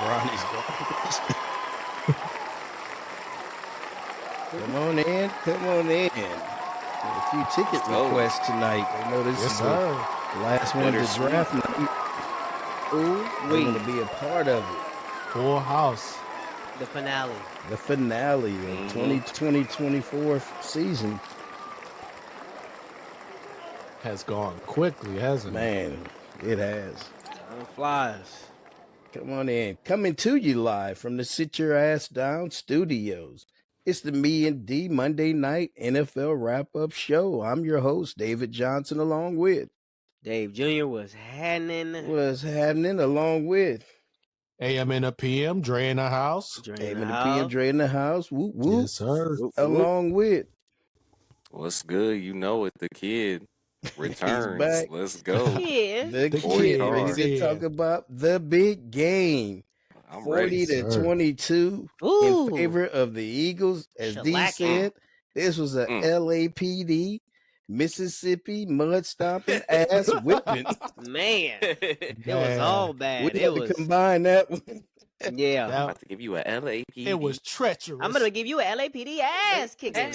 Brownies. Come on in. Come on in. Got a few ticket requests tonight. I know this is the last one to draft night. Ooh, we want to be a part of it. Full house. The finale. The finale of 2024 season. Has gone quickly, hasn't it? Man, it has. Time flies. Come on in. Coming to you live from the Sit Your Ass Down studios. It's the Me and D Monday Night NFL Wrap-Up Show. I'm your host, David Johnson, along with Dave Jr. was happening along with AM and a PM, Dre in the house. AM and the PM, Dre in the house. Whoop, whoop. Yes, sir. Whoop, along with what's good? You know it. The kid returns. Back. Let's go. Yeah. The kid ready to talk about the big game. I'm 40 ready. to 22 Ooh. in favor of the Eagles. As D said, this was a LAPD Mississippi mud stomping ass whipping. Man, it was all bad. We It had was to combine that one. yeah. I'm about to give you a LAPD. It was treacherous. I'm gonna give you an LAPD ass kicking.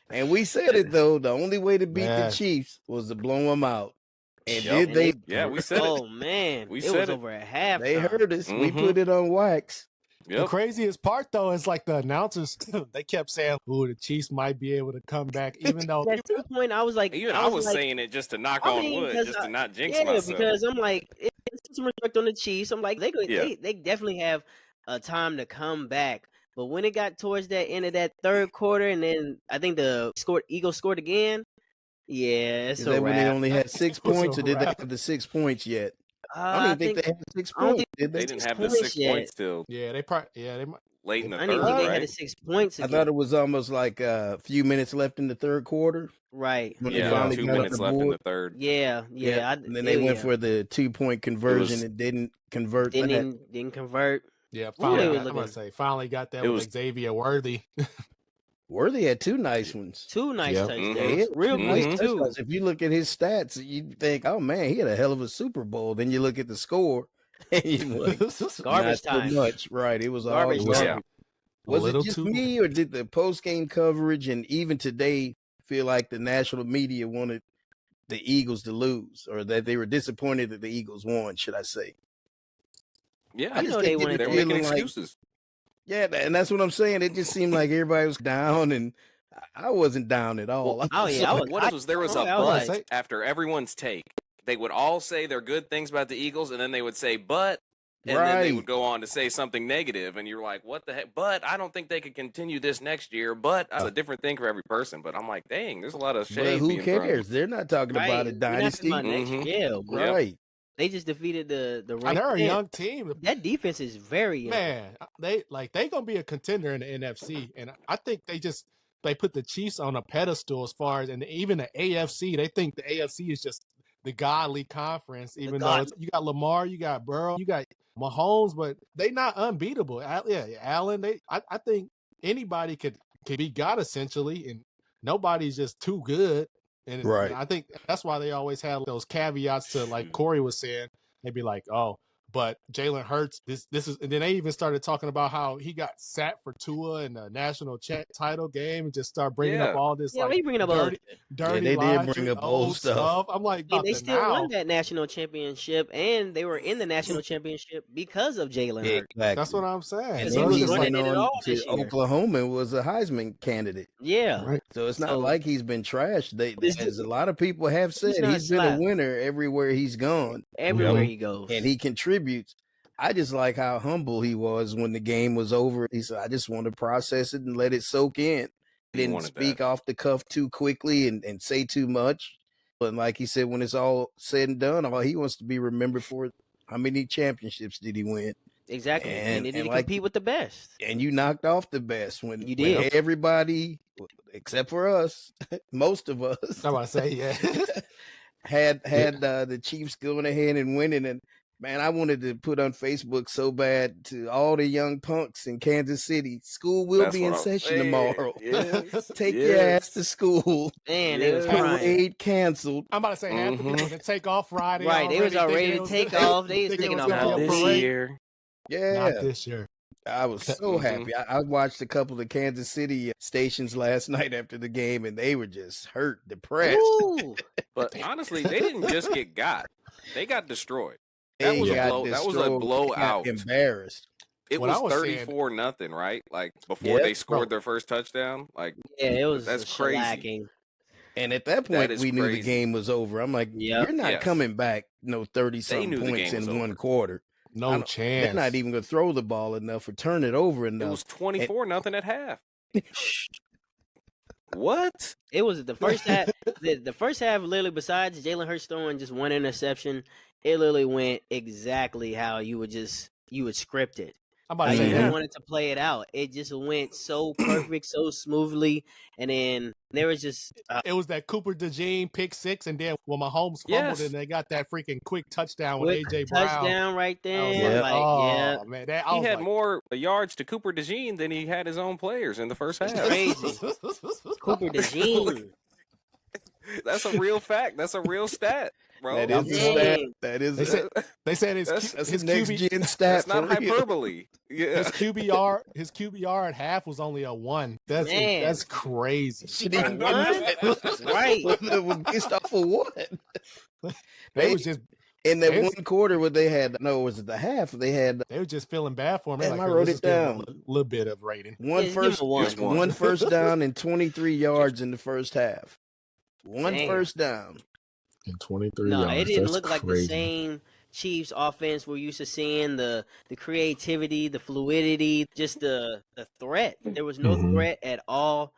And we said it though. The only way to beat the Chiefs was to blow them out. And did they? Yeah, we said it. Oh man, We it said was it. over at half. They heard us. We put it on wax. The craziest part, though, is like the announcers, they kept saying, "Ooh, the Chiefs might be able to come back," even though at some point I was like, I was like, saying it just to knock on wood, just to not jinx myself. Because I'm like, it's some respect on the Chiefs. I'm like, they definitely have a time to come back. But when it got towards that end of that third quarter, and then I think the Eagles scored again. Yeah, it's Is that when they only had 6 points, or did they have the 6 points yet? I don't think they had 6 points. Did they? They didn't have the 6 points still. Yeah, they might. Late in the I third, didn't think they right? had the 6 points. I thought it was almost like a few minutes left in the third quarter. Right. When Yeah, they finally 2 got minutes up the left in board. the third. Yeah. And then they went for the 2-point conversion and didn't convert. Didn't convert. Yeah, finally got that with Xavier Worthy. Worthy had 2 nice ones. 2 nice touchdowns. Mm-hmm. Real quick, too. If you look at his stats, you think, oh, man, he had a hell of a Super Bowl. Then you look at the score, and you're like, garbage Not time. so much. Right. It was Garbage all time. yeah. Was it just me, or did the post-game coverage and even today feel like the national media wanted the Eagles to lose, or that they were disappointed that the Eagles won, should I say? Yeah, I know they wanted they're making excuses. Yeah, and that's what I'm saying. It just seemed like everybody was down, and I wasn't down at all. Well, there was a but after everyone's take. They would all say their good things about the Eagles, and then they would say but, and then they would go on to say something negative, and you're like, what the heck? But I don't think they could continue this next year. But it's a different thing for every person. But I'm like, dang, there's a lot of shade. But who cares? They're not talking about a dynasty. Yeah, right. They just defeated the they're a young team. That defense is very young. Man, they gonna be a contender in the NFC, and I think they put the Chiefs on a pedestal as far as, and even the AFC. They think the AFC is just the godly conference, even though you got Lamar, you got Burrow, you got Mahomes, but they not unbeatable. Allen. I think anybody could beat God essentially, and nobody's just too good. And I think that's why they always have those caveats to, like Corey was saying. They'd be like, oh, but Jalen Hurts, this is, and then they even started talking about how he got sat for Tua in the national title game, and just start bringing up all this we bringing up dirty they logic, did bring up old stuff. I'm like, they still won that national championship, and they were in the national championship because of Jalen Hurts. Exactly. That's what I'm saying. And then he went on to Oklahoma and was a Heisman candidate. Yeah. Right. So it's not like he's been trashed. As a lot of people have said, he's been a winner everywhere he's gone. Everywhere he goes. And he contributes. I just like how humble he was when the game was over. He said, I just want to process it and let it soak in. Didn't speak off the cuff too quickly and say too much. But like he said, when it's all said and done, all he wants to be remembered for, how many championships did he win? Exactly. And did he compete with the best? And you knocked off the best when you did. When everybody, except for us, most of us, I want to say, yeah, had the Chiefs going ahead and winning. And Man, I wanted to put on Facebook so bad to all the young punks in Kansas City. School will be in session tomorrow. Yes, Take your ass to school. Man, they was parade canceled. I'm about to say half the people to take off Friday. Right, they was already to take off. They was taking off not this year. Yeah, not this year. I was so happy. I watched a couple of Kansas City stations last night after the game, and they were just hurt, depressed. But honestly, they didn't just get got; they got destroyed. That was a blowout. Embarrassed. It was 34-0, right? Like before they scored their first touchdown. Like it was. That's crazy. Shellacking. And at that point, we knew the game was over. I'm like, you're not coming back. 30-something points in one quarter. No chance. They're not even going to throw the ball enough or turn it over enough. It was 24-0 at half. What? It was the first half. The first half, literally, besides Jalen Hurts throwing just one interception, it literally went exactly how you would script it. I'm about to say you wanted to play it out. It just went so perfect, so smoothly, and then there was just it was that Cooper DeJean pick six, and then when Mahomes fumbled and they got that freaking quick touchdown with AJ Brown. Touchdown right there. Man, he had more yards to Cooper DeJean than he had his own players in the first half. Crazy. Cooper DeJean. That's a real fact. That's a real stat, bro. That is a stat. That is. They said his next gen stat. That's not hyperbole. Yeah. His QBR at half was only a 1. That's crazy. Right. Based off of what? They was just in that one quarter where they had was it the half? They were just feeling bad for him. I wrote it down. A little bit of rating. One first down and 23 yards in the first half. First down. And 23 yards. No, it didn't That's look crazy. like the same Chiefs offense we're used to seeing, the creativity, the fluidity, just the threat. There was no threat at all.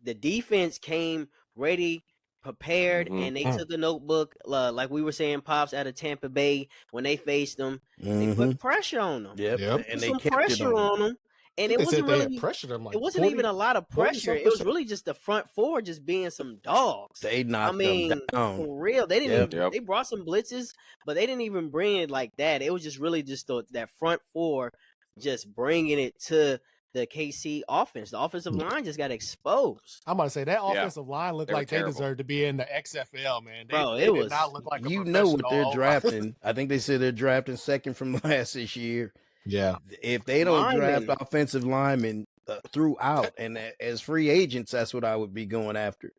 The defense came ready, prepared, and they took the notebook, like we were saying, Pops, out of Tampa Bay when they faced them. They put pressure on them. Yep. And they kept pressure on them. And it wasn't really pressure them like it wasn't 40, even a lot of pressure. It was really just the front four just being some dogs. They knocked them down. For real. They didn't even, they brought some blitzes, but they didn't even bring it like that. It was just really just that front four just bringing it to the KC offense. The offensive line just got exposed. I'm about to say that offensive line looked like they deserved to be in the XFL, man. It did not look like what they're drafting. I think they said they're drafting second from last this year. Yeah. If they don't draft offensive linemen throughout and as free agents, that's what I would be going after.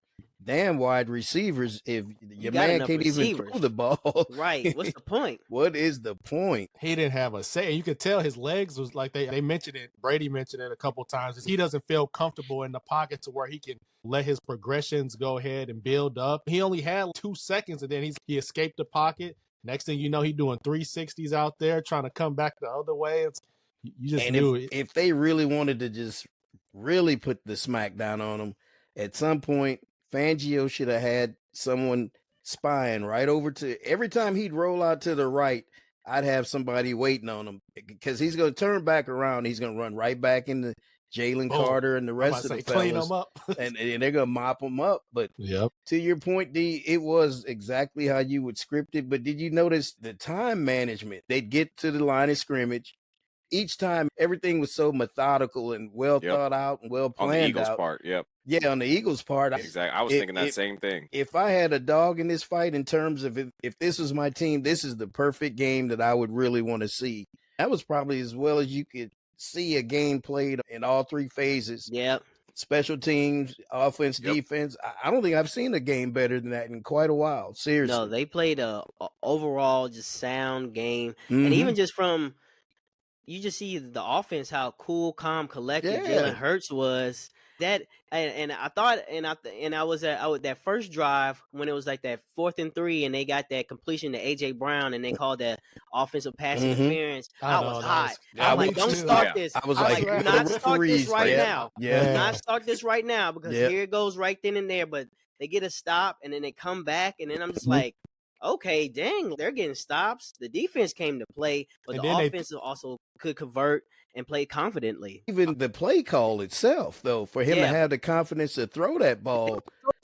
Damn wide receivers. If your man can't even throw the ball. Right. What's the point? What is the point? He didn't have a say. You could tell his legs was like they mentioned it. Brady mentioned it a couple times. He doesn't feel comfortable in the pocket to where he can let his progressions go ahead and build up. He only had 2 seconds and then he escaped the pocket. Next thing you know, he's doing 360s out there, trying to come back the other way. You just knew it. If they really wanted to just really put the smack down on him, at some point, Fangio should have had someone spying right over to every time he'd roll out to the right. I'd have somebody waiting on him because he's going to turn back around. He's going to run right back into Jalen Carter and the rest of the fellas, clean them up. and they're going to mop them up. But to your point, D, it was exactly how you would script it. But did you notice the time management? They'd get to the line of scrimmage. Each time, everything was so methodical and well thought out and well planned out. On the Eagles' part, Yeah, on the Eagles' part. Exactly. I was thinking that same thing. If I had a dog in this fight in terms of if this was my team, this is the perfect game that I would really want to see. That was probably as well as you could see a game played in all 3 phases. Yep. Special teams, offense, defense. I don't think I've seen a game better than that in quite a while. Seriously. No, they played a overall just sound game. And even just from you just see the offense, how cool, calm, collected Jalen Hurts was. That and I thought and I was at that first drive when it was like that 4th and 3 and they got that completion to AJ Brown and they called that offensive pass interference. I was hot. I was like, don't start this. I was like, do not start this right now. Yeah. Do not start this right now because here it goes right then and there. But they get a stop and then they come back and then I'm just like, okay, dang, they're getting stops. The defense came to play, but the offense also could convert and play confidently. Even the play call itself, though, for him to have the confidence to throw that ball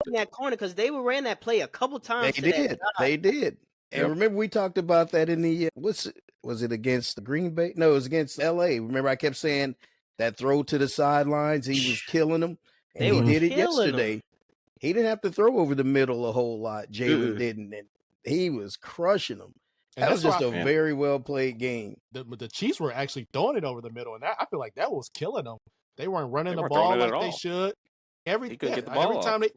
in that corner, because they ran that play a couple times. They did. And remember, we talked about that in the was it against Green Bay? No, it was against LA. Remember, I kept saying that throw to the sidelines, he was killing them, and he did it yesterday. He didn't have to throw over the middle a whole lot. Jalen didn't, and he was crushing them. And that was just a very well played game. The Chiefs were actually throwing it over the middle, and I feel like that was killing them. They weren't running the ball like they should. Every get the ball every time they.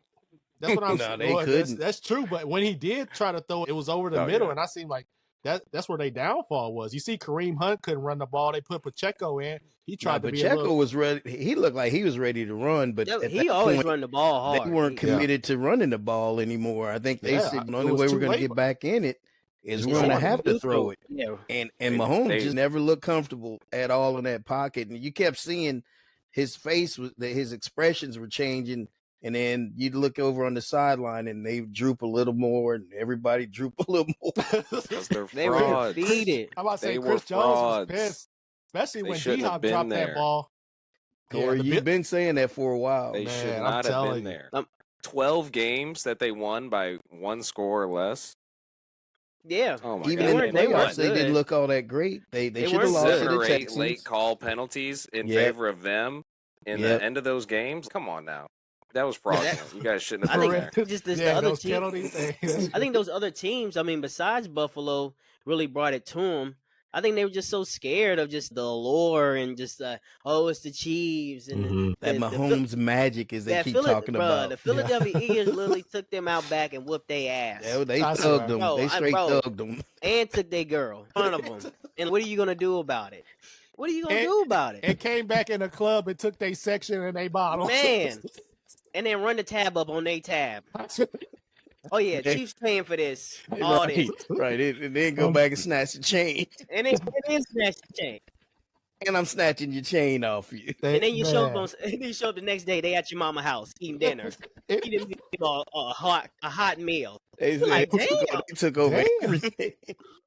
That's what I'm saying. They couldn't. That's true, but when he did try to throw, it was over the middle, and I seemed like that's where their downfall was. You see, Kareem Hunt couldn't run the ball. They put Pacheco in. He tried to be Pacheco was ready. He looked like he was ready to run, but he always run the ball hard. They weren't committed to running the ball anymore. I think they said the only way we're going to get back in it is we're going to have to throw it. Yeah. And Mahomes just never looked comfortable at all in that pocket, and you kept seeing his face his expressions were changing. And then you'd look over on the sideline and they droop a little more, and everybody droop a little more. They were defeated. I'm about to say Chris Jones was pissed, especially when D-Hop dropped that ball. Corey, you've been saying that for a while. They should not have been there. 12 games that they won by one score or less. Yeah. Oh my Even God. in the playoffs, they didn't look all that great. They should have lost 7 to the or 8 Texans. late call penalties in favor of them in the end of those games. Come on now. That was fraudulent. You guys shouldn't have been there. Just the other teams. I think those other teams, I mean, besides Buffalo, really brought it to them. I think they were just so scared of just the allure and just, it's the Chiefs. And that Mahomes magic is they keep talking about. The Philadelphia Eagles literally took them out back and whooped their ass. Yeah, they thugged them. They straight thugged them. And took their girl in front of them. And what are you going to do about it? What are you going to do about it? And came back in the club and took their section and they bottle. Man. And then run the tab up on their tab. Oh yeah, Chiefs paying for this. All this. Right. And then go back and snatch the chain. And then snatch the chain. And I'm snatching your chain off you. And then you show up the next day. They at your mama's house eating dinner, eating a hot meal. They took over everything.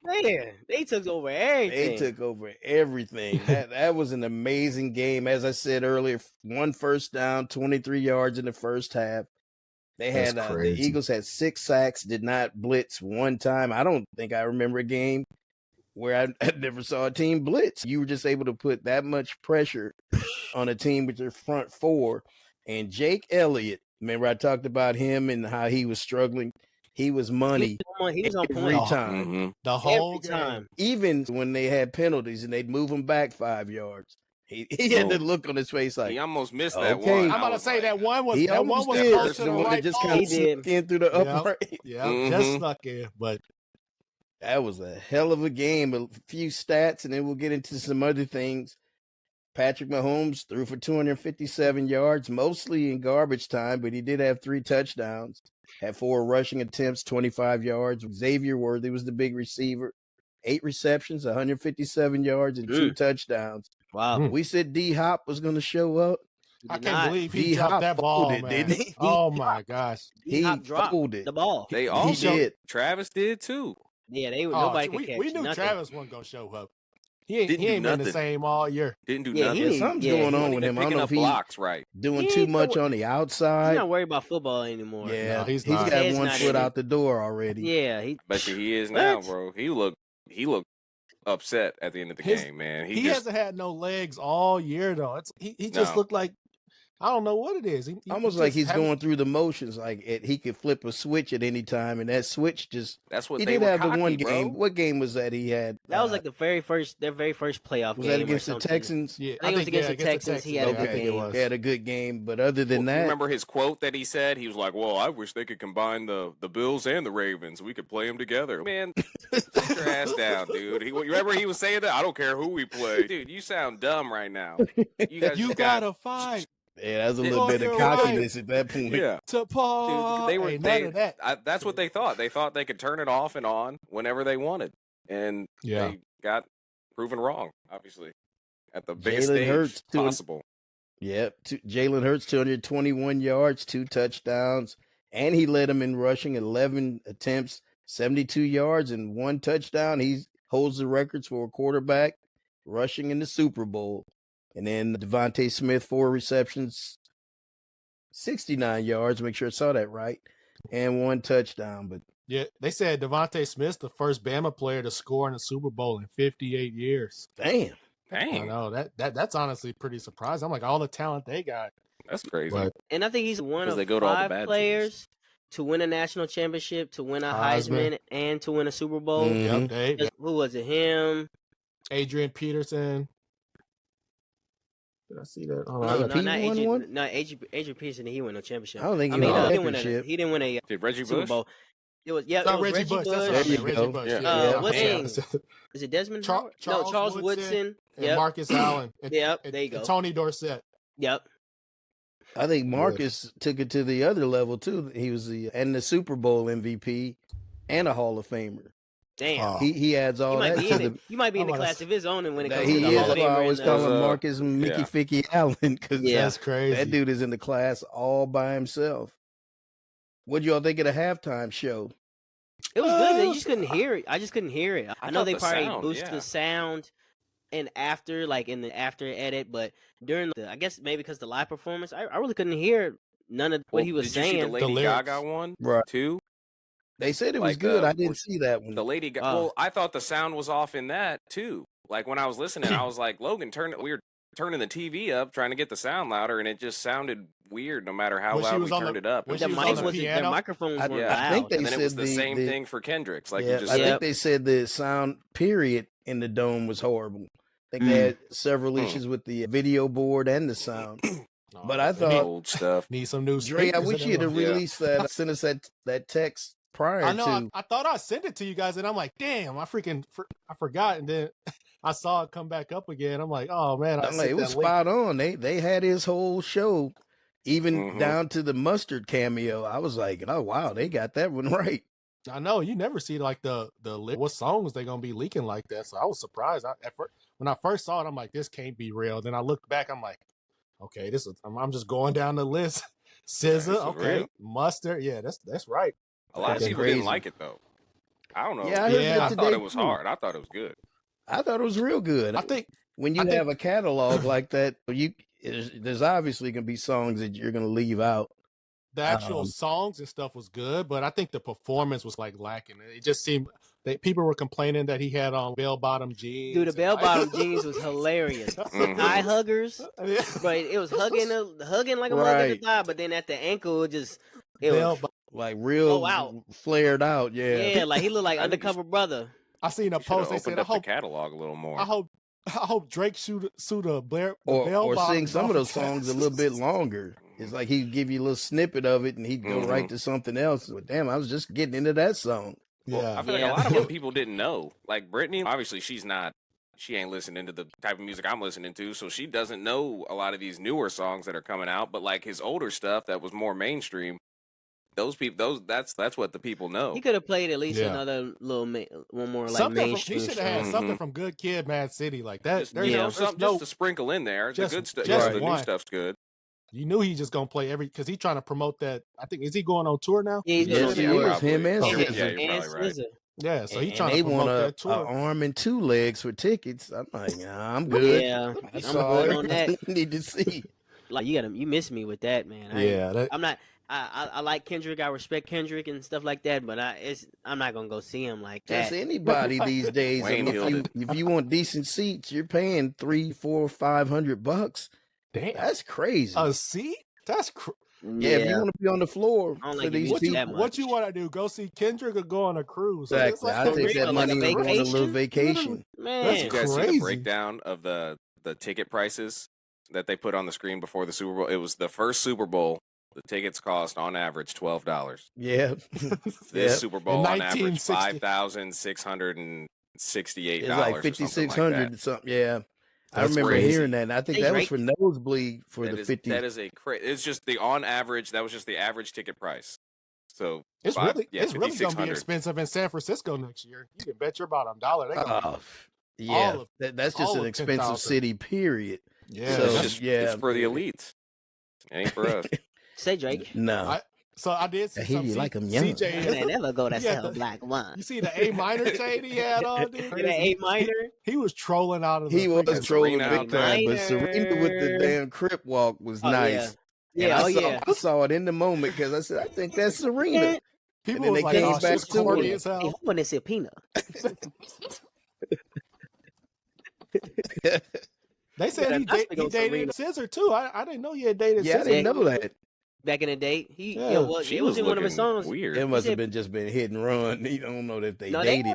Man, they took over everything. They took over everything. That was an amazing game. As I said earlier, 1 first down, 23 yards in the first half. They had the Eagles had 6 sacks, did not blitz one time. I don't think I remember a game where I never saw a team blitz. You were just able to put that much pressure on a team with your front four. And Jake Elliott, remember I talked about him and how he was struggling. He was money he was on every point. time. The whole time. Even when they had penalties and they'd move him back 5 yards. He had the look on his face like he almost missed that one. I'm about to say that one was close to the right. Just kind of snuck in through the upright. Just snuck in. But that was a hell of a game. A few stats, and then we'll get into some other things. Patrick Mahomes threw for 257 yards, mostly in garbage time, but he did have 3 touchdowns. Had 4 rushing attempts, 25 yards. Xavier Worthy was the big receiver. 8 receptions, 157 yards, and 2 touchdowns. Wow. We said D-Hop was going to show up. I can't believe he dropped that ball, man. Didn't he? Oh, my gosh. He dropped the ball. They all did. Travis did, too. Yeah, nobody could catch we knew nothing. Travis wasn't going to show up. He ain't been the same all year. Didn't do nothing. Something's going on with him. I don't know if he's blocks, right. doing too much on the outside. He's not worried about football anymore. Yeah, no, he's got one foot out the door already. Yeah. But he is now, bro. He looked upset at the end of the game, man. He hasn't had no legs all year, though. He just looked like, I don't know what it is. He almost like he's going through the motions. Like he could flip a switch at any time, and that switch just—that's what he they did were have cocky, the one bro. game. What game was that he had? That was like their very first playoff was game. Was that against the Texans? Yeah, I think it was against the Texans. He had a good game. He had a good game, but other than that, remember his quote that he said? He was like, "Well, I wish they could combine the Bills and the Ravens. We could play them together." Man, sit your ass down, dude. Remember he was saying that? I don't care who we play, dude. You sound dumb right now. You gotta fight. Yeah, that's a little bit of cockiness at that point. Yeah, to Paul. Dude, that's what they thought. They thought they could turn it off and on whenever they wanted, and they got proven wrong. Obviously, at the biggest stage possible. Yep, Jalen Hurts 221 yards, 2 touchdowns, and he led them in rushing, 11 attempts, 72 yards, and 1 touchdown. He holds the records for a quarterback rushing in the Super Bowl. And then Devontae Smith, 4 receptions, 69 yards. Make sure I saw that right. And 1 touchdown. But Yeah, they said Devontae Smith's the first Bama player to score in a Super Bowl in 58 years. Damn. I know that's honestly pretty surprising. I'm like, all the talent they got. That's crazy. But, and I think he's one of they go to all the 5 bad players teams. to win a national championship, to win a Heisman, and to win a Super Bowl. Yep, Who was it? Him? Adrian Peterson. Did I see that? No, not Adrian. No, Adrian Peterson. He won a championship. I don't think he didn't win a Reggie Super Bush? Bowl. It was Reggie Bush. There you go. What's his name? Is it Desmond? Charles Woodson. And Marcus Allen. There you go. And Tony Dorsett. Yep. I think Marcus took it to the other level too. He was the Super Bowl MVP and a Hall of Famer. Damn. He adds all that to the. You might be in the class of his own, and when it comes to he the is. Hall of Famer, I always call him Marcus Mickey Ficky Allen because that's crazy. That dude is in the class all by himself. What do y'all think of the halftime show? It was good. You just couldn't hear it. I just couldn't hear it. I know they probably boosted the sound and in the after edit, but during I guess maybe because the live performance, I really couldn't hear none of what he was saying. You see the Lady Gaga one too? They said it was good. I didn't see that one. The Lady Gaga. Well, I thought the sound was off in that too. Like when I was listening, I was like, Logan, we were turning the TV up, trying to get the sound louder, and it just sounded weird no matter how loud we turned it up. The microphone was loud. I think they and said it was the same thing for Kendrick's. Like I think they said the sound period in the dome was horrible. I think they had several issues with the video board and the sound. But I thought old stuff. Need some new Dre, I wish you had released that. Send us that text prior I know. to. I thought I sent it to you guys, and I'm like, damn, I forgot, and then I saw it come back up again. I'm like, oh man, it was spot on. They had his whole show, even down to the mustard cameo. I was like, oh wow, they got that one right. I know you never see like the what songs they gonna be leaking like that. So I was surprised. When I first saw it, I'm like, this can't be real. Then I looked back, I'm like, okay, this is. I'm just going down the list. SZA, okay, real. Mustard, yeah, that's right. A lot of people didn't like it though. I don't know. Yeah, I thought it was hard. I thought it was good. I thought it was real good. I think when you have a catalog like that, there's obviously gonna be songs that you're gonna leave out. The actual songs and stuff was good, but I think the performance was like lacking. It just seemed that people were complaining that he had on bell-bottom jeans. Dude, the bell-bottom jeans was hilarious. Thigh huggers, but it was hugging like a mother to thigh, but then at the ankle, it was like real flared out. Yeah, like he looked like Undercover Brother. I seen a post. They said, "I hope the catalog a little more." I hope Drake shoot a bell or sing some of those songs a little bit longer. It's like he'd give you a little snippet of it and he'd go right to something else. But damn, I was just getting into that song. I feel like a lot of what people didn't know. Like Brittany, obviously she ain't listening to the type of music I'm listening to, so she doesn't know a lot of these newer songs that are coming out. But like his older stuff that was more mainstream, that's what the people know. He could have played at least another one more like mainstream. He should have had something from Good Kid, Mad City like that. Just to sprinkle in there. The good stuff, the new stuff's good. You knew he just gonna play because he's trying to promote that. I think is he going on tour now? Yeah, he's him and SZA. Yeah, you're probably right. Yeah, so he's trying to promote that tour. An arm and 2 legs for tickets. I'm like, nah, I'm good. Yeah, I'm good on that. Need to see. Like you missed me with that, man. I'm not. I like Kendrick. I respect Kendrick and stuff like that, but I'm not gonna go see him like that. Just anybody these days. If you want decent seats, you're paying $300, $400, $500. Damn, that's crazy. A seat? That's if you want to be on the floor for these people. What you want to do? Go see Kendrick or go on a cruise? Exactly. I take that money and go on a little vacation. Man, you guys see the breakdown of the ticket prices that they put on the screen before the Super Bowl? It was the first Super Bowl. The tickets cost on average $12. Yeah. This Super Bowl on average $5,668. It's like $5,600 something. Yeah. I remember crazy. hearing that. And I think that was for nosebleed for the 50. That is it's just the on average. That was just the average ticket price. So it's really going to be expensive in San Francisco next year. You can bet your bottom dollar. That's just an expensive city. Period. Yeah, so, it's for the elites. It ain't for us. Say Drake. No. I did see some like him young. CJ. Man, never go to sell black wine. You see the A minor chain he had on, dude? The A minor? He was trolling out of the He was trolling big time, but Serena with the damn crip walk was nice. Yeah, I saw it in the moment because I said, I think that's Serena. People was like, "Oh, she's corny as hell." Hey, who wanna say peanut? They said he dated Scissor too. I didn't know he had dated Scissor. I didn't know that. Back in the day, she it was in one of his songs. Weird. It must have been hit and run. You don't know if they dated.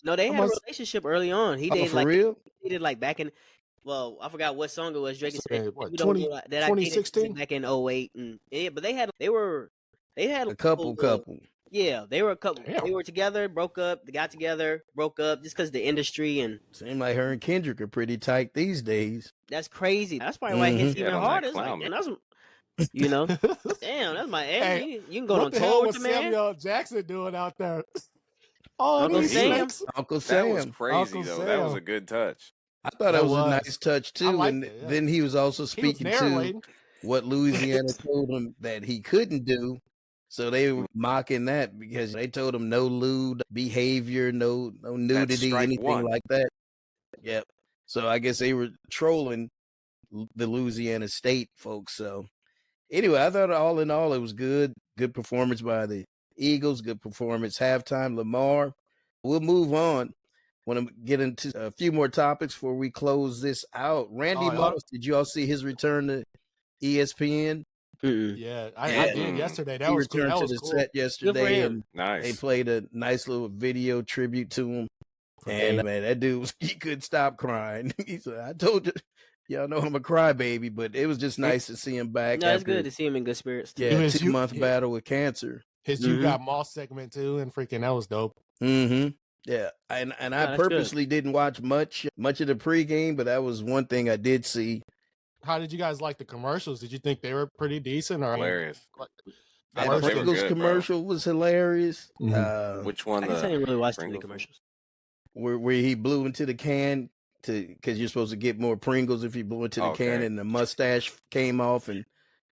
No, they had a relationship early on. He dated for real? He did like back in. Well, I forgot what song it was. Drake said, what, 2016 back in 08. And yeah, but they had a couple. Yeah, they were a couple. Damn. They were together, broke up. They got together, broke up, just because the industry and. Seemed like her and Kendrick are pretty tight these days. That's crazy. That's probably why it's even harder. Like, and that's, you know, damn, that's my ex. Hey, you can go on tour with the man. Samuel Jackson doing out there? Oh, Uncle Sam. Uncle Sam. That was crazy Uncle though. Sam. That was a good touch. I thought that was a nice touch too. And then he was also speaking to what Louisiana told him that he couldn't do. So they were mocking that because they told him no lewd behavior, no nudity, anything like that. Yep. So I guess they were trolling the Louisiana State folks. So anyway, I thought all in all it was good. Good performance by the Eagles. Good performance halftime. Lamar. We'll move on. Want to get into a few more topics before we close this out. Randy Moss, did you all see his return to ESPN? Yeah, I did yesterday. That was cool. He returned to the set yesterday, and nice. They played a nice little video tribute to him. And man, that dude he couldn't stop crying. He said, "I told you, y'all know I'm a crybaby," but it was just nice to see him back. No, it's good to see him in good spirits. Too. Yeah, 2-month battle with cancer. His You Got Moss segment too, and freaking that was dope. Yeah, and I purposely didn't watch much of the pregame, but that was one thing I did see. How did you guys like the commercials? Did you think they were pretty decent or hilarious? That Pringles commercial was hilarious. Which one? I guess I didn't really watch the commercials. Where he blew into the can because you're supposed to get more Pringles if you blew into the can, and the mustache came off, and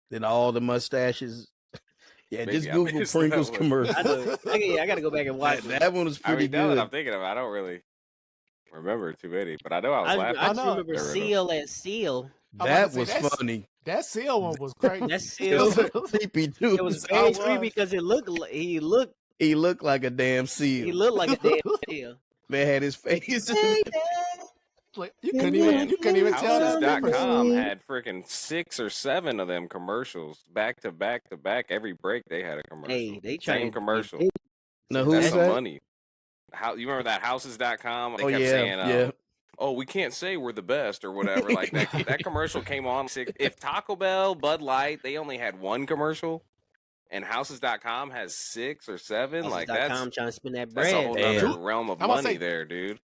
then all the mustaches. Yeah, maybe just Google Pringles commercial. I got to go back and watch that one was pretty good. That I'm thinking of, I don't really remember too many, but I know I was laughing. I just remember Seal as Seal. That was funny. That Seal one was crazy. That Seal creepy too. It was very creepy because he looked like a damn seal. He looked like a damn seal. Man had his face. Like, you couldn't even tell. Houses.com had freaking 6 or 7 of them commercials back to back to back. Every break they had a commercial. Hey, they same commercial. Now who's that? Money. You remember that Houses.com? They kept saying, "Oh, we can't say we're the best" or whatever. Like that commercial came on. If Taco Bell, Bud Light, they only had one commercial, and Houses.com has 6 or 7. Houses. Like that's trying to spin that bread. That's a whole other realm of money there, dude.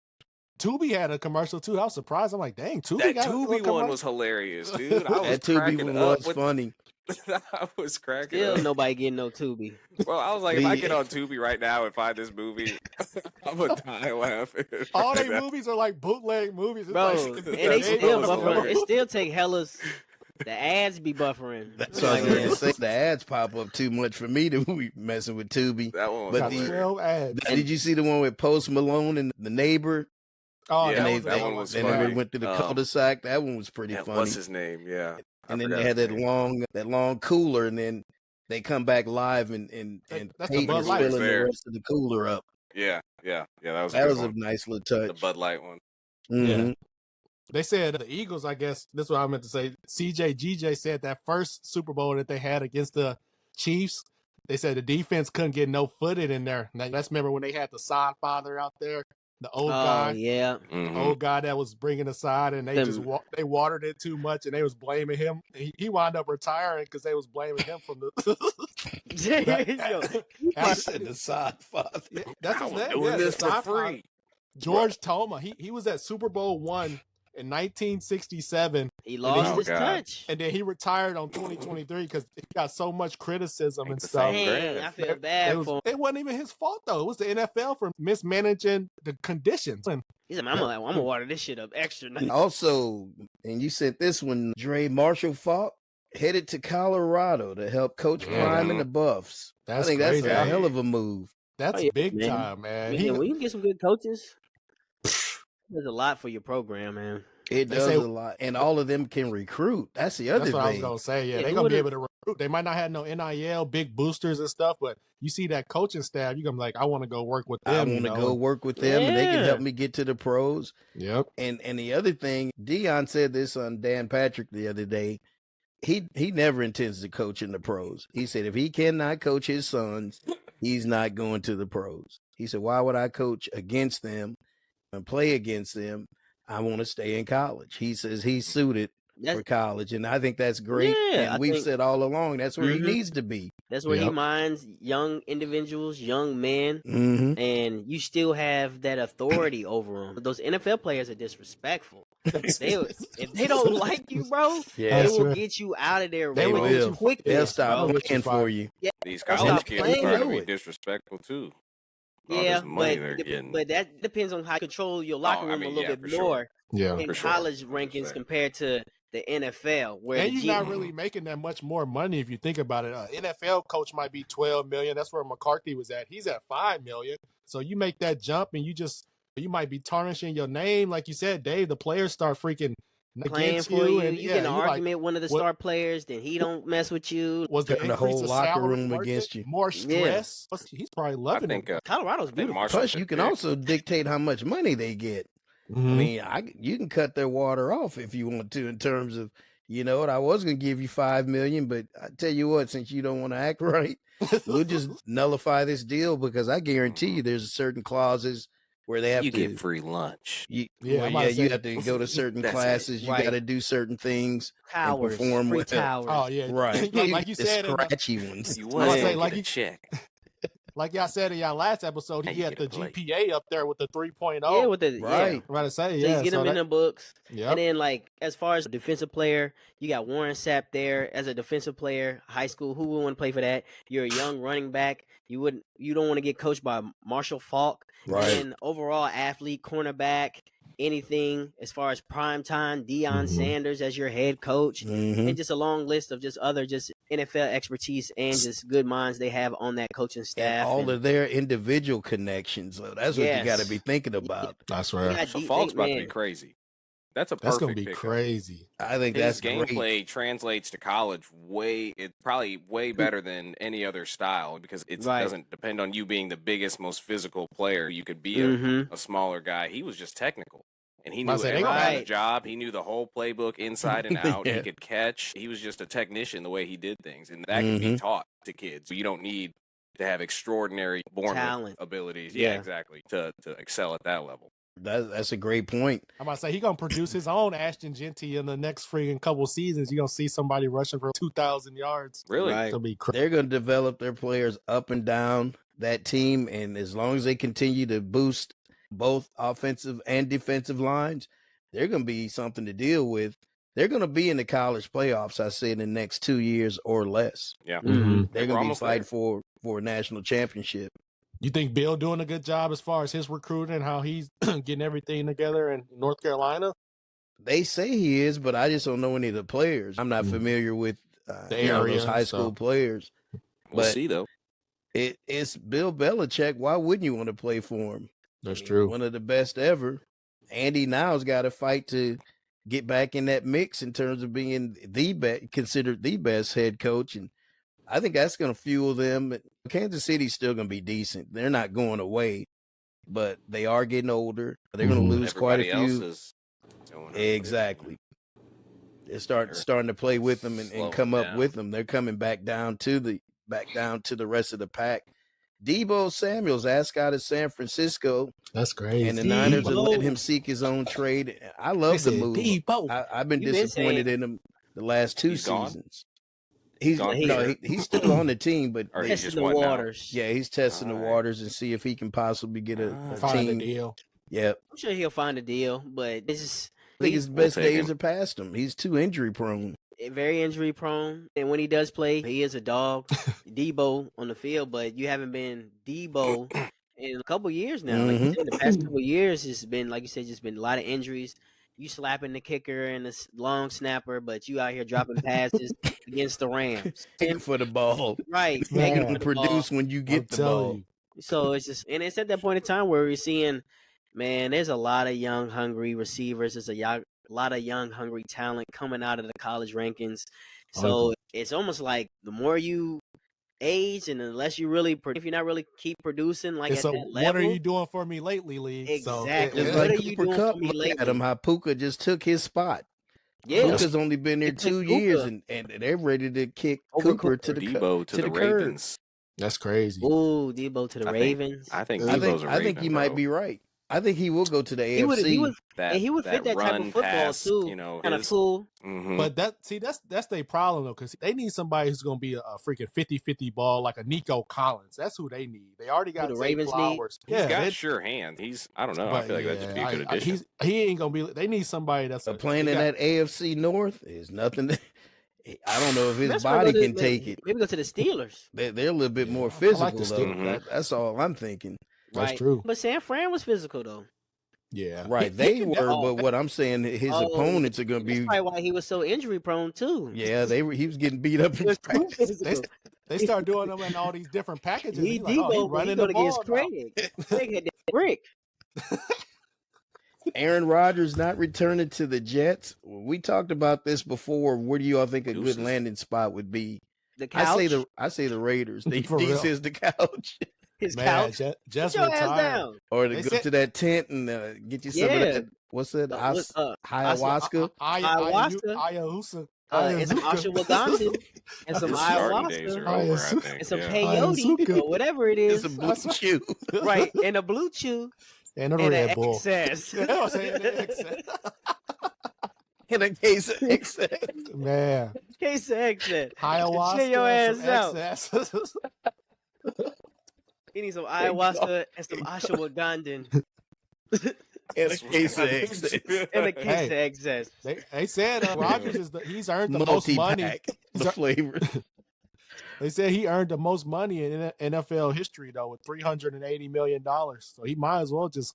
Tubi had a commercial too. I was surprised. I'm like, dang, Tubi that got Tubi one was hilarious, dude. That Tubi one was funny. I was cracking Still up. Nobody getting no Tubi. Well, I was like, if I get on Tubi right now and find this movie, I'm gonna die laughing. All their movies are like bootleg movies. It's bro. Like, and they still buffering. It still take hellas. The ads be buffering. That's what I was going to say. The ads pop up too much for me to be messing with Tubi. That one was ads. Did you see the one with Post Malone and The Neighbor? Oh, yeah, that one was funny. And they went to the cul-de-sac. That one was pretty funny. What's his name? Yeah. And then they had that long cooler, and then they come back live and that's Peyton is filling the rest of the cooler up. Yeah. That was a nice little touch. The Bud Light one. Mm-hmm. Yeah. They said the Eagles, I guess, this is what I meant to say. GJ said that first Super Bowl that they had against the Chiefs, they said the defense couldn't get no footed in there. Now, let's remember when they had the side father out there, the old guy. Yeah. The old guy that was bringing the side, and they they watered it too much, and they was blaming him. He wound up retiring because they was blaming him from the. I said the side father. Yeah, that's his name. Doing this for free. Father. George Toma. He was at Super Bowl I in 1967. He lost his touch. And then he retired on 2023 because he got so much criticism and stuff. Dang, I feel bad for him. It wasn't even his fault, though. It was the NFL for mismanaging the conditions. He said, I'm gonna water this shit up extra. Also, and you said this one, Dre Marshall Faulk headed to Colorado to help coach Prime and the Buffs. I think crazy. That's a hell of a move. That's big time, man. When you get some good coaches, there's a lot for your program, man. It does a lot, and all of them can recruit. That's the other thing. That's what I was gonna say. Yeah, they're gonna be able to They might not have no NIL, big boosters and stuff, but you see that coaching staff, you're gonna be like, I want to go work with them. I want to go work with them, and they can help me get to the pros. Yep. And the other thing, Dion said this on Dan Patrick the other day. He never intends to coach in the pros. He said if he cannot coach his sons, he's not going to the pros. He said, why would I coach against them and play against them? I want to stay in college. He says he's suited for college, and I think that's great. Yeah, and we've said all along that's where he needs to be. That's where he minds young individuals, young men, and you still have that authority over them. Those NFL players are disrespectful. If they don't like you, bro, they will get you out of there. They will quickly. They'll stop playing for you. Yeah, these college kids are going to be disrespectful too. Yeah, but that depends on how you control your locker room a little bit more in college rankings compared to the NFL. Where and you're not really making that much more money if you think about it. NFL coach might be $12 million. That's where McCarthy was at. He's at $5 million. So you make that jump, and you might be tarnishing your name, like you said, Dave. The players start freaking playing for you, and you get an argument with one of the star players, then he don't mess with you. Was the whole locker room against you? More stress. Yeah. He's probably loving it. Colorado's beautiful. Plus, you can also dictate how much money they get. I mean, you can cut their water off if you want to in terms of, you know what, I was going to give you $5 million, but I tell you what, since you don't want to act right, we'll just nullify this deal because I guarantee you there's certain clauses where they have to get free lunch. You have to go to certain classes. You got to do certain things and perform with towers. Oh yeah, right. Like you said, scratchy ones. You want to like you check. Like y'all said in y'all last episode, he had the GPA up there with the 3.0. Yeah, with the right. Yeah. Right to say, so he's getting them in the books. Yep. And then, like, as far as a defensive player, you got Warren Sapp there as a defensive player, high school. Who would want to play for that? You're a young running back. You don't want to get coached by Marshall Falk. Right. And overall athlete, cornerback, anything as far as prime time, Deion Sanders as your head coach, and just a long list of just other NFL expertise and just good minds they have on that coaching staff. And all of their individual connections. So that's what you got to be thinking about. That's right. So Falk's about to be crazy. That's gonna be crazy. I think his that's gameplay great. translates to college it's probably way better than any other style because it doesn't depend on you being the biggest, most physical player. You could be a smaller guy. He was just technical. And he knew everything on his job. He knew the whole playbook inside and out. He could catch. He was just a technician the way he did things. And that can be taught to kids. You don't need to have extraordinary born abilities. Yeah, exactly. To excel at that level. That's a great point. I'm about to say he's gonna produce his own Ashton Genty in the next freaking couple seasons. You're gonna see somebody rushing for 2,000 yards. Really? Right. They're gonna develop their players up and down that team, and as long as they continue to boost both offensive and defensive lines, they're gonna be something to deal with. They're gonna be in the college playoffs, I say, in the next 2 years or less. Yeah. They're gonna be fighting for a national championship. You think Bill doing a good job as far as his recruiting and how he's getting everything together in North Carolina? They say he is, but I just don't know any of the players. I'm not familiar with those high school players. We'll see, though. It's Bill Belichick. Why wouldn't you want to play for him? That's true. One of the best ever. Andy now's got to fight to get back in that mix in terms of being considered the best head coach, and I think that's going to fuel them. Kansas City's still going to be decent. They're not going away, but they are getting older. They're going to lose quite a few. Exactly. They're starting to play with them and come up with them. They're coming back down to the rest of the pack. Deebo Samuel's asked out of San Francisco. That's great. And the Niners are letting him seek his own trade. I love the move. I've been disappointed in him the last two seasons. He's still on the team, but testing the waters. Yeah, he's testing the waters and see if he can possibly get a team deal. Yeah, I'm sure he'll find a deal, but this is. I think his best days are past him. He's too injury prone. Very injury prone, and when he does play, he is a dog. Debo on the field, but you haven't been Debo in a couple years now. Like you said, the past couple years, it's been, like you said, just been a lot of injuries. You slapping the kicker and the long snapper, but you out here dropping passes against the Rams. Begging for the ball. Right. Begging to produce when you get the ball. So it's just, and it's at that point in time where we're seeing, man, there's a lot of young, hungry receivers. There's a lot of young, hungry talent coming out of the college rankings. So it's almost like the more you age and unless you really, if you're not really keep producing like at that level. What are you doing for me lately, League? Exactly. So, what are you doing Cup, for me lately? At him, how Puka just took his spot. Yeah, Puka's only been there 2 years, and they're ready to kick Cooper to the Debo to the Ravens. That's crazy. Ooh, Debo to the Ravens. I think Debo's a Raven, I think he might be right. I think he will go to the AFC. He would fit that type of football too. You know, kind of cool. Mm-hmm. But that's their problem though, because they need somebody who's going to be a freaking 50-50 ball like a Nico Collins. That's who they need. They already got the Zay Ravens Flowers. He's got sure hands. I don't know. I feel like that would be a good addition. He ain't going to be. They need somebody that's playing in that AFC North is nothing. I don't know if his body can take it. Maybe go to the Steelers. They're a little bit more physical though. Mm-hmm. That's all I'm thinking. Right. That's true. But San Fran was physical though. Yeah. They were, but what I'm saying, his opponents are going to be. That's probably why he was so injury prone too. Yeah, he was getting beat up in practice. They start doing them in all these different packages. He running the ball. Craig had that brick. Aaron Rodgers not returning to the Jets. We talked about this before. Where do you all think a good landing spot would be? The couch. I say the Raiders. D says the couch. His couch. Just retire. Or to go to that tent and get you some of that. What's that? Ayahuasca. Ayahuasca. And some ashwagandha. And some ayahuasca. And some peyote. Or whatever it is. And some blue chew. Right. And a blue chew. And a Red Bull. Excess. In a case of excess. Man. Case of excess. Ayahuasca. Chill your ass out. Excess. He needs some ayahuasca and some ashwagandha. In a case of excess. In a case of excess. They said Rodgers he's earned the most money. The flavor. They said he earned the most money in NFL history though, with $380 million. So he might as well just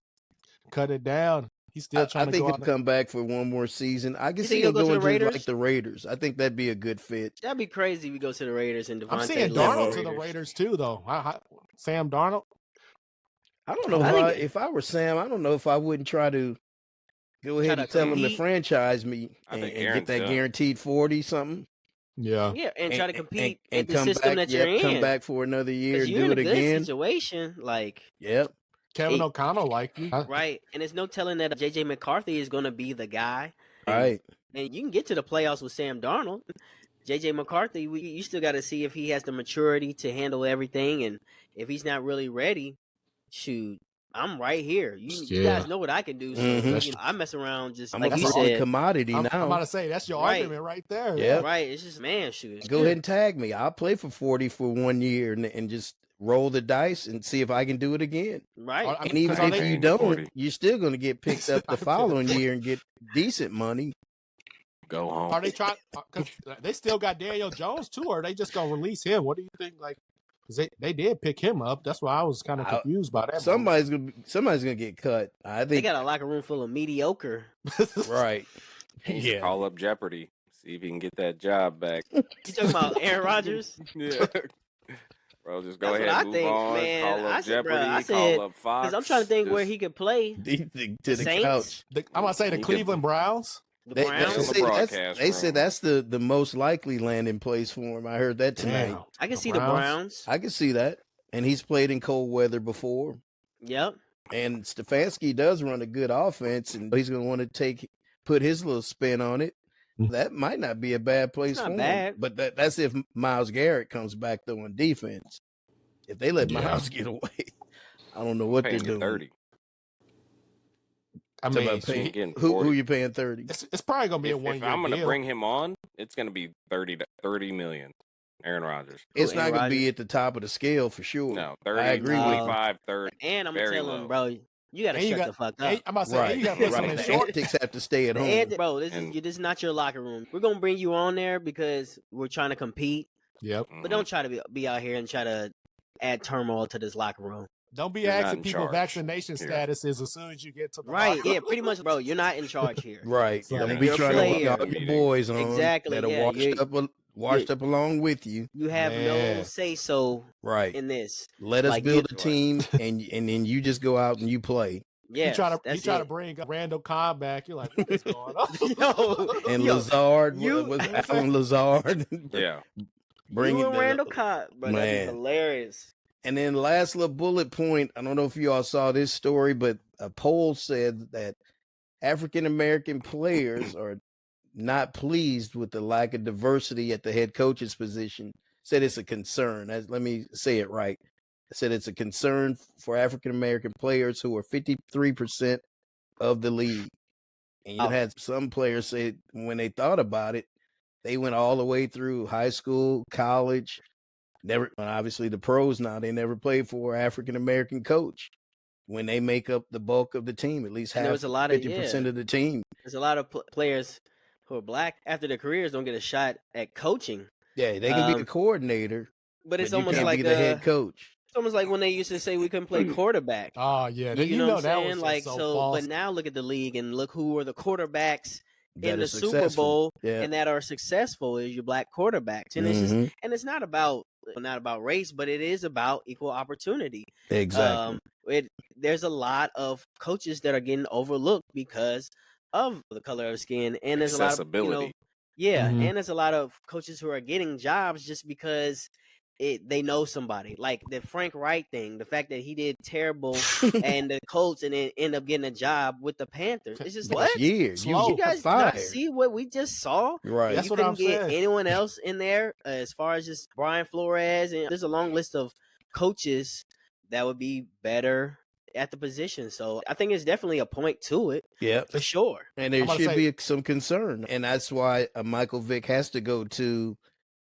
cut it down. He's still trying to go. I think he'll come back for one more season. I can see him going to like the Raiders. I think that'd be a good fit. That'd be crazy if we go to the Raiders and Devontae. I'm seeing Darnold to the Raiders too, though. Sam Darnold. I don't know if I were Sam. I don't know if I wouldn't try to go ahead and tell him to franchise me and get that guaranteed 40 something. Yeah, and try to compete and in come the system back. that you're in. Come back for another year and do it again. Situation Kevin O'Connell like you, right? And there's no telling that JJ McCarthy is going to be the guy, right? And you can get to the playoffs with Sam Darnold. JJ McCarthy, you still got to see if he has the maturity to handle everything, and if he's not really ready, shoot, I'm right here. You guys know what I can do. So I mess around just like you said. Commodity now. I'm about to say that's your argument right there. Yeah, right. It's just shoot. Go ahead and tag me. I'll play for 40 for 1 year and just roll the dice and see if I can do it again. Right. And even if you don't, you're still going to get picked up the following year and get decent money. Go home. Are they trying? Because they still got Daniel Jones too, or are they just gonna release him? What do you think? Like, because they did pick him up. That's why I was kind of confused by that. Somebody's gonna get cut. I think they got a locker room full of mediocre. Right. Yeah. Call up Jeopardy. See if he can get that job back. You talking about Aaron Rodgers? Yeah. Bro, just go ahead and move on. Man. Call up Jeopardy. Call up Fox. Because I'm trying to think where he could play. To the couch. I'm gonna say the Cleveland Browns. They said that's the most likely landing place for him. I heard that tonight. Damn. I can see the Browns. I can see that. And he's played in cold weather before. Yep. And Stefanski does run a good offense, and he's going to want to put his little spin on it. That might not be a bad place for him. But that's if Myles Garrett comes back, though, on defense. If they let Myles get away, I don't know what they're doing. 30. I mean, who you paying 30? It's probably gonna be a 1 year. If I'm gonna bring him on, it's gonna be 30 million. Aaron Rodgers. It's not gonna be at the top of the scale for sure. No, 30, I agree 25, 30. And I'm gonna tell him, bro, you gotta shut the fuck up. I'm about to say, you gotta put some in the antics have to stay at home. Bro, this is not your locker room. We're gonna bring you on there because we're trying to compete. Yep. But don't try to be out here and try to add turmoil to this locker room. Don't be asking people vaccination statuses as soon as you get to the right. Yeah, pretty much, bro. You're not in charge here. Right. So don't be trying to get all your boys on exactly. that are washed up along with you. You have no say so in this. Let us build a team, and then you just go out and you play. Yeah, he try to bring Randall Cobb back. You're like, what is going on? And Lazard was Alan Lazard. Yeah. You and Randall Cobb, bro. That'd be hilarious. And then last little bullet point, I don't know if you all saw this story, but a poll said that African American players are not pleased with the lack of diversity at the head coach's position. Said it's a concern. Let me say it right. I said it's a concern for African American players who are 53% of the league. And you had some players say when they thought about it, they went all the way through high school, college, never, obviously the pros now, they never played for an African American coach. When they make up the bulk of the team, at least half, 50% of the team. There's a lot of players who are black after their careers don't get a shot at coaching. Yeah, they can be a coordinator, but it's almost like be the head coach. It's almost like when they used to say we couldn't play quarterback. Oh yeah, you know what I'm saying? Was like so false. But now look at the league and look who are the quarterbacks in the Super Bowl and that are successful is your black quarterbacks, and it's not about race, but it is about equal opportunity. Exactly. There's a lot of coaches that are getting overlooked because of the color of skin, and there's accessibility. A lot of, and there's a lot of coaches who are getting jobs just because they know somebody. Like the Frank Wright thing, the fact that he did terrible and the Colts and then end up getting a job with the Panthers. It's just like, years. You guys not see what we just saw? Right. That's you what couldn't I'm get saying. anyone else in there as far as just Brian Flores, and there's a long list of coaches that would be better at the position. So I think it's definitely a point to it. Yeah, for sure. And there should be some concern, and that's why Michael Vick has to go to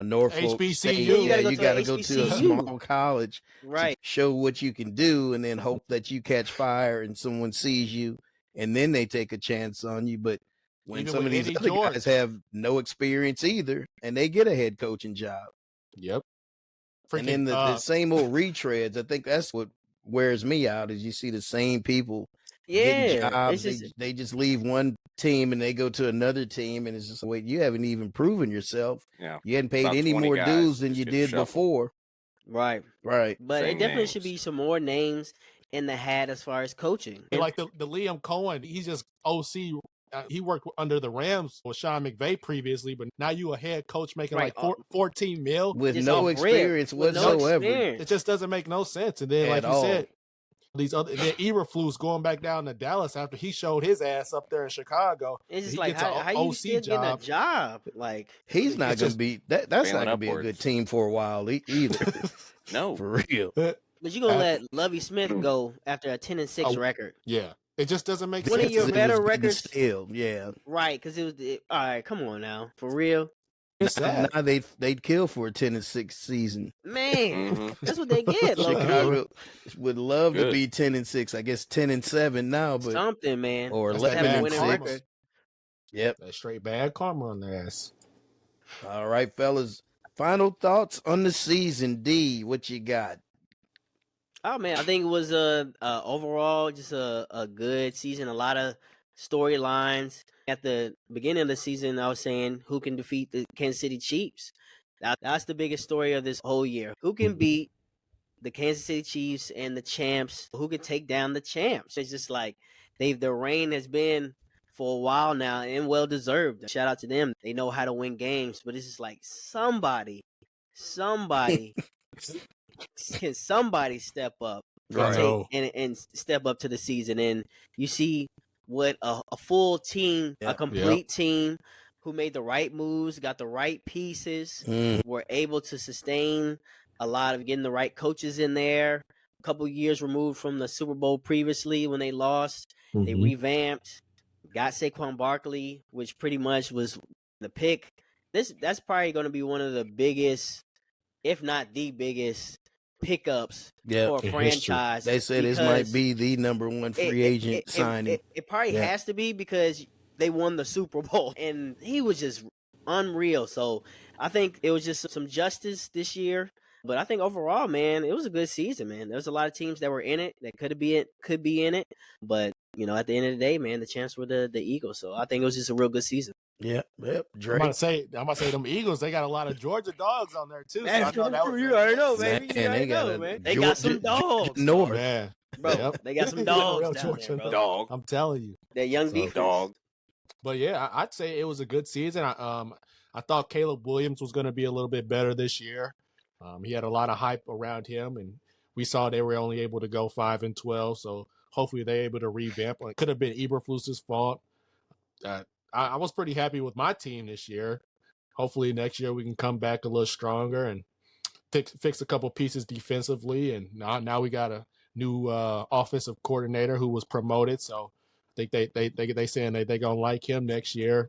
Norfolk HBCU. State. You got to go to a small college, right? To show what you can do, and then hope that you catch fire and someone sees you, and then they take a chance on you. But when Even some of these other guys have no experience either, and they get a head coaching job. Yep. And then the same old retreads. I think that's what wears me out is you see the same people getting jobs. They just leave one team and they go to another team, and it's just wait, you haven't even proven yourself. Yeah, you hadn't paid any more dues than you did before. Right. But it definitely should be some more names in the hat as far as coaching. Like the Liam Cohen, he's just OC. He worked under the Rams with Sean McVay previously, but now you a head coach making like 14 mil with no experience whatsoever. It just doesn't make no sense. And then, like you said, these other Eberflus going back down to Dallas after he showed his ass up there in Chicago. It's just like how you still getting a job? Like he's not going to be that's not going to be a good team for a while either. No, for real. But you're gonna let Lovie Smith go after a 10-6 record? Yeah. It just doesn't make sense. One of your better records, still, right? Because it was all right. Come on now, for real. Now they'd kill for a 10-6 season. Man, that's what they get. Chicago would love to be 10-6. I guess 10-7 now, but something, man, or 11-6. Yep, that straight bad karma on their ass. All right, fellas. Final thoughts on the season. D, what you got? Oh man, I think it was overall just a good season. A lot of storylines. At the beginning of the season, I was saying who can defeat the Kansas City Chiefs. That's the biggest story of this whole year. Who can beat the Kansas City Chiefs and the champs? Who can take down the champs? It's just like their reign has been for a while now and well deserved. Shout out to them. They know how to win games, but it's just like somebody can somebody step up and step up to the season. And you see what a full team, a complete team who made the right moves, got the right pieces, were able to sustain a lot of getting the right coaches in there. A couple years removed from the Super Bowl previously when they lost, they revamped, got Saquon Barkley, which pretty much was the pick. That's probably going to be one of the biggest, if not the biggest, pickups for a franchise. They said this might be the number one free agent signing. It probably has to be because they won the Super Bowl and he was just unreal. So I think it was just some justice this year. But I think overall, man, it was a good season, man. There was a lot of teams that were in it that could be in it. But, at the end of the day, man, the champs were the Eagles. So I think it was just a real good season. Yep. I'm about to say them Eagles. They got a lot of Georgia dogs on there too. You already know, baby. They got some dogs. North. Bro, they got some dogs down there, bro. Dog. I'm telling you. That young defense. Dog. But yeah, I'd say it was a good season. I thought Caleb Williams was going to be a little bit better this year. He had a lot of hype around him, and we saw they were only able to go 5-12. So hopefully they're able to revamp. It could have been Eberflus's fault. I was pretty happy with my team this year. Hopefully next year we can come back a little stronger and fix a couple pieces defensively. And now we got a new offensive coordinator who was promoted. So I think they saying they gonna like him next year.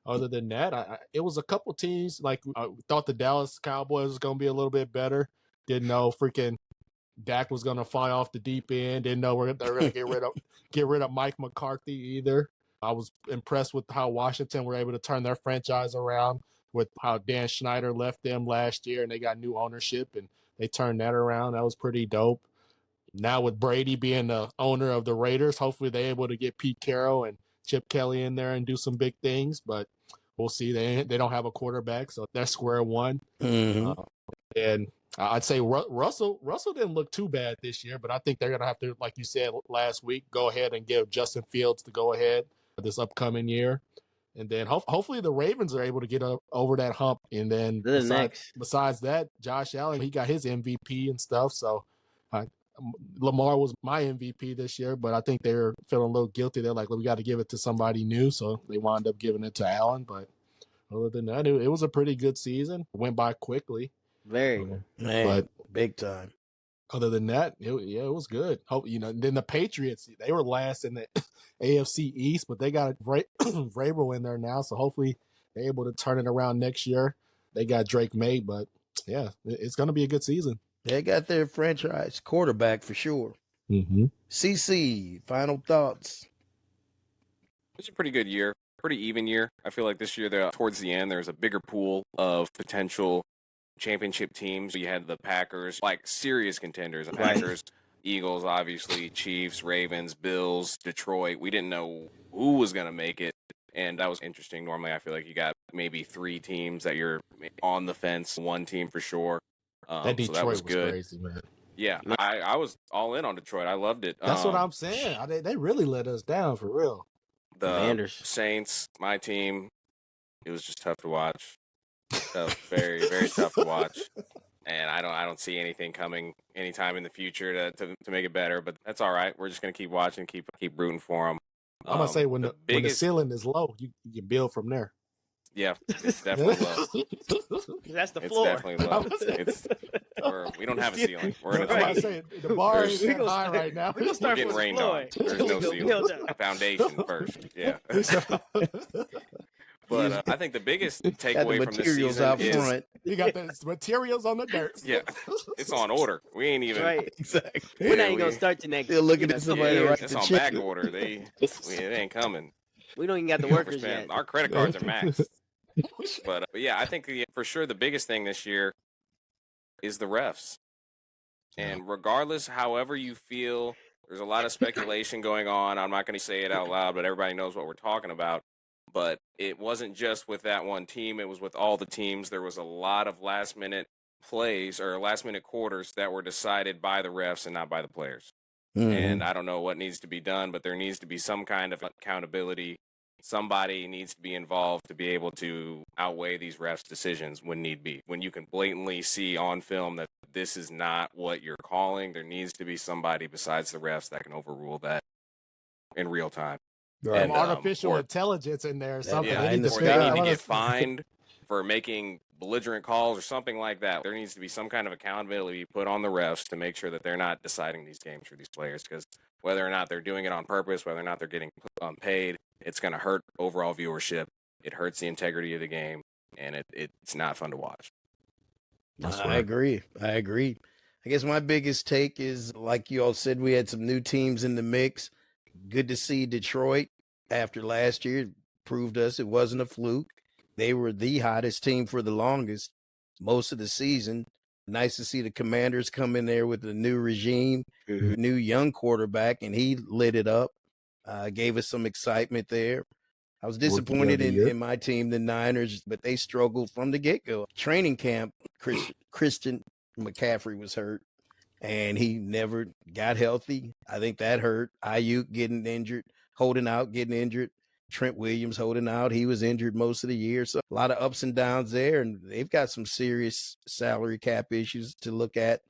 Other than that, it was a couple teams like I thought the Dallas Cowboys was gonna be a little bit better. Didn't know freaking Dak was gonna fly off the deep end. Didn't know they're gonna get rid of Mike McCarthy either. I was impressed with how Washington were able to turn their franchise around with how Dan Snyder left them last year and they got new ownership and they turned that around. That was pretty dope. Now with Brady being the owner of the Raiders, hopefully they're able to get Pete Carroll and Chip Kelly in there and do some big things, but we'll see. They don't have a quarterback, so that's square one. Mm-hmm. And I'd say Russell didn't look too bad this year, but I think they're going to have to, like you said last week, go ahead and give Justin Fields the go-ahead this upcoming year. And then hopefully the Ravens are able to get over that hump. And then besides that, Josh Allen, he got his MVP and stuff. So Lamar was my MVP this year, but I think they're feeling a little guilty. They're like, well, we got to give it to somebody new. So they wound up giving it to Allen. But other than that, it was a pretty good season. It went by quickly. Very. Man, but big time. Other than that, it was good. Then the Patriots, they were last in the AFC East, but they got Vrabel in there now, so hopefully they're able to turn it around next year. They got Drake May, but yeah, it's going to be a good season. They got their franchise quarterback for sure. Mm-hmm. CC, final thoughts? It's a pretty good year, pretty even year. I feel like this year, towards the end, there's a bigger pool of potential championship teams. You had the Packers, like serious contenders. The Packers, Eagles, obviously, Chiefs, Ravens, Bills, Detroit. We didn't know who was going to make it, and that was interesting. Normally, I feel like you got maybe 3 teams that you're on the fence, 1 team for sure. That Detroit so that was good. Crazy, man. Yeah, I was all in on Detroit. I loved it. That's what I'm saying. They really let us down for real. The Commanders. Saints, my team, it was just tough to watch. Very, very tough to watch, and I don't see anything coming anytime in the future to make it better. But that's all right. We're just gonna keep watching, keep rooting for them. I'm gonna say when the ceiling is low, you build from there. Yeah, it's definitely low. That's the floor. It's definitely low. We don't have a ceiling. We're in a right. Say, the bar is high right now. We're gonna start getting rained on. There's no ceiling. Foundation first. Yeah. But I think the biggest takeaway from this season out is front. You got the materials on the dirt. Yeah, it's on order. We ain't even exactly. We're not even gonna start the next. Still looking at somebody right. It's on back order. It ain't coming. We don't even got the workers yet. Our credit cards are maxed. But yeah, I think for sure the biggest thing this year is the refs. And regardless, however you feel, there's a lot of speculation going on. I'm not going to say it out loud, but everybody knows what we're talking about. But it wasn't just with that one team. It was with all the teams. There was a lot of last-minute plays or last-minute quarters that were decided by the refs and not by the players. Mm-hmm. And I don't know what needs to be done, but there needs to be some kind of accountability. Somebody needs to be involved to be able to outweigh these refs' decisions when need be. When you can blatantly see on film that this is not what you're calling, there needs to be somebody besides the refs that can overrule that in real time. Right. And, artificial intelligence in there or something. Yeah, they need to get fined for making belligerent calls or something like that. There needs to be some kind of accountability put on the refs to make sure that they're not deciding these games for these players, because whether or not they're doing it on purpose, whether or not they're getting paid, it's going to hurt overall viewership. It hurts the integrity of the game, and it's not fun to watch. I agree. I guess my biggest take is, like you all said, we had some new teams in the mix. Good to see Detroit after last year proved us it wasn't a fluke. They were the hottest team for the longest, most of the season. Nice to see the Commanders come in there with a new regime, new young quarterback, and he lit it up. Gave us some excitement there. I was disappointed in my team, the Niners, but they struggled from the get-go. Training camp, Christian McCaffrey was hurt. and he never got healthy. I think that hurt. Ayuk getting injured, holding out, getting injured. Trent Williams holding out. He was injured most of the year. So a lot of ups and downs there. And they've got some serious salary cap issues to look at.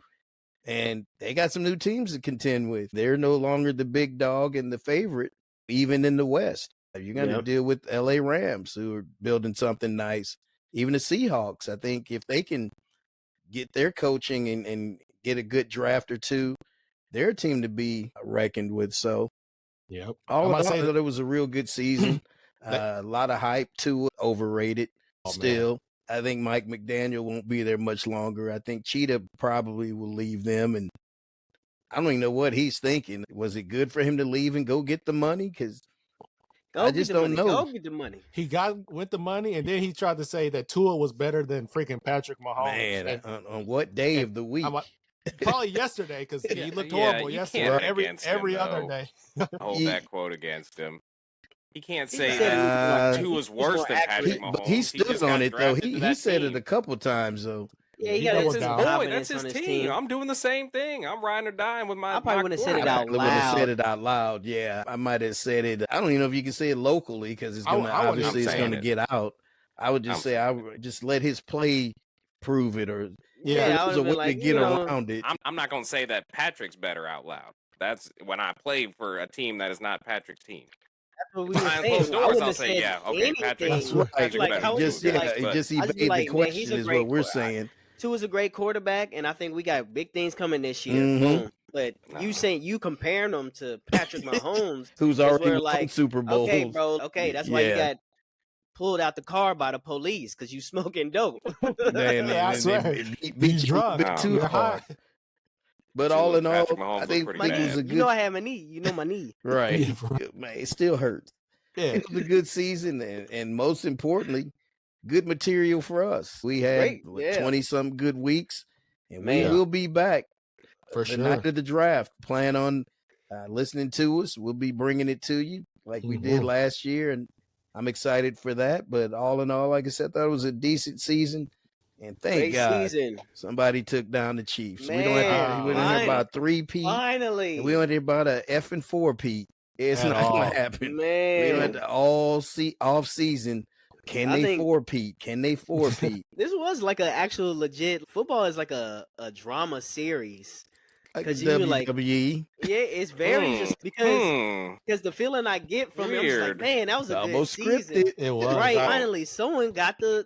And they got some new teams to contend with. They're no longer the big dog and the favorite, even in the West. You're going to deal with LA Rams, who are building something nice. Even the Seahawks, I think if they can get their coaching and get a good draft or two, they're a team to be reckoned with. So, all in all, I thought it was a real good season. A lot of hype to it, overrated still. Man. I think Mike McDaniel won't be there much longer. I think Cheetah probably will leave them, and I don't even know what he's thinking. Was it good for him to leave and go get the money? Because I just don't know. Go get the money. He went the money, and then he tried to say that Tua was better than freaking Patrick Mahomes. Man, on what day of the week? Probably yesterday, because he looked horrible yesterday. Every other day. Hold that quote against him. He can't say that Tua's worse than Patrick Mahomes. He stood on it, though. He said it a couple times, though. Yeah, he got his boy. That's his team. I'm doing the same thing. I'm riding or dying with my. I probably wouldn't have said it out loud. I would have said it out loud. Yeah, I might have said it. I don't even know if you can say it locally because it's gonna obviously it's gonna get out. I would just say I would just let his play prove it, or there's a way to get around it. I'm not gonna say that Patrick's better out loud. That's when I play for a team that is not Patrick's team. That's what we were saying. I'll say Patrick's better. Just evade the question is what we're saying. Tua's a great quarterback, and I think we got big things coming this year. Boom. But you comparing them to Patrick Mahomes, who's already won Super Bowls. Okay, bro. Okay, that's why you got pulled out the car by the police because you smoking dope. Beat drunk, too hard. But all in all, I think it was a good. You know I have my knee. You know my knee. Right, man. It still hurts. Yeah. It was a good season, and most importantly, good material for us. We had 20-some good weeks, and we will be back for sure. Night of the draft. Plan on listening to us. We'll be bringing it to you like we did last year, and I'm excited for that. But all in all, like I said, I thought it was a decent season, and thank God somebody took down the Chiefs. Man, we don't have to about 3-peat. Finally, and we don't have about a F and 4-peat. It's not going to happen. Man, we don't have to all off season. Can they 4-peat? Can they 4-peat? This was like an actual legit football is like a drama series. Because you like, it's very just because the feeling I get from it, I'm just like, man, that was a almost good scripted. Season. It was Finally, someone got the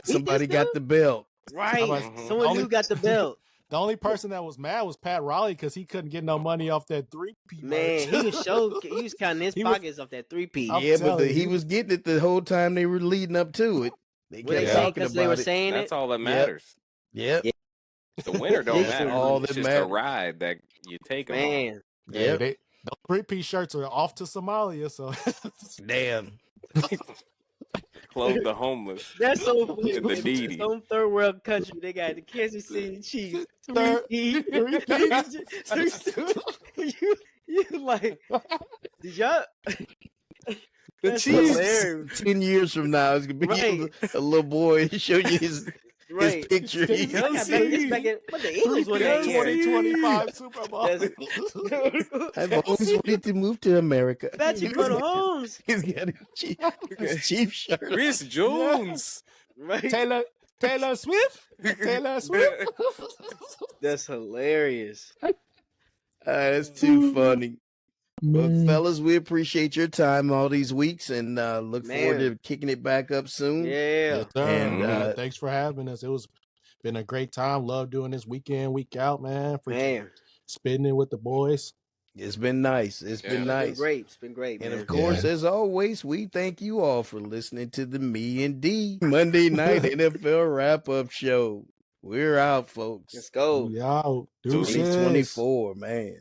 somebody got the belt. Right, someone new got the belt. The only person that was mad was Pat Riley because he couldn't get no money off that 3-peat. Man, he was counting his pockets off that 3-peat. Yeah, but he was getting it the whole time they were leading up to it. They were saying That's all that matters. Yep. The winner don't matter. It's just a ride that you take. Man. Yeah. The 3-peat shirts are off to Somalia, so damn. Clothe the homeless. That's so funny. The needy. Some third world country, they got the Kansas City Chiefs. 3-peat. You like, did y'all? The Chiefs 10 years from now is gonna be a little boy show you his picture. But the Eagles won that 2025 Super Bowl. I've always wanted to move to America. Patrick Mahomes. He's got his Chief shirt. Chris Jones. Right. Taylor Swift. That's hilarious. That's too funny. But fellas, we appreciate your time all these weeks and look forward to kicking it back up soon. Yeah. Yes, and thanks for having us. It was been a great time. Love doing this week in, week out, man. Spitting it with the boys. It's been nice. It's been nice. It's been great. And of course, as always, we thank you all for listening to the Me and D Monday Night NFL Wrap-Up Show. We're out, folks. Let's go. We out. 2024, man.